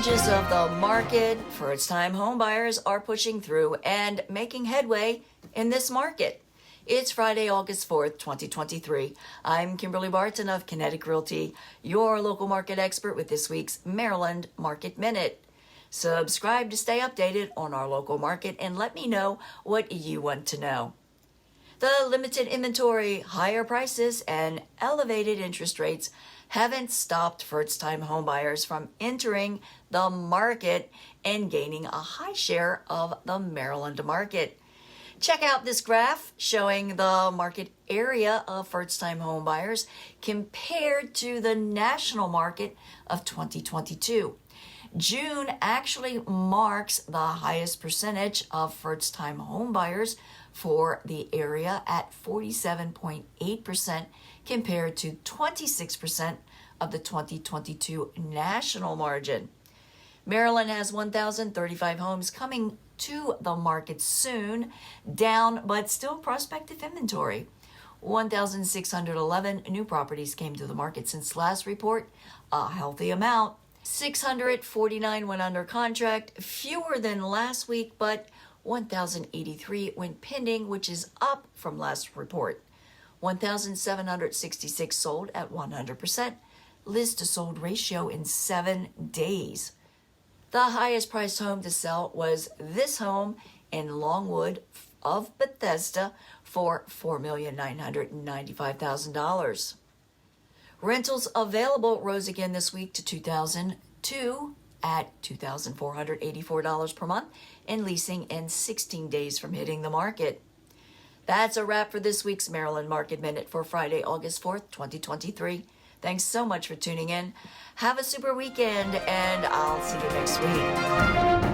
challenges of the market, first-time homebuyers are pushing through and making headway in this market. It's Friday, August 4th, 2023. I'm Kimberly Barton of Kinetic Realty, your local market expert with this week's Maryland Market Minute. Subscribe to stay updated on our local market and let me know what you want to know. The limited inventory, higher prices, and elevated interest rates haven't stopped first-time homebuyers from entering the market and gaining a high share of the Maryland market. Check out this graph showing the market area of first-time homebuyers compared to the national market of 2022. June actually marks the highest percentage of first-time homebuyers for the area at 47.8% compared to 26% of the 2022 national margin. Maryland has 1,035 homes coming to the market soon, down but still prospective inventory. 1,611 new properties came to the market since last report, a healthy amount. 649 went under contract, fewer than last week, but 1,083 went pending, which is up from last report. 1,766 sold at 100%, list to sold ratio in 7 days. The highest priced home to sell was this home in Longwood of Bethesda for $4,995,000. Rentals available rose again this week to 2,002 at $2,484 per month and leasing in 16 days from hitting the market. That's a wrap for this week's Maryland Market Minute for Friday, August 4th, 2023. Thanks so much for tuning in. Have a super weekend, and I'll see you next week.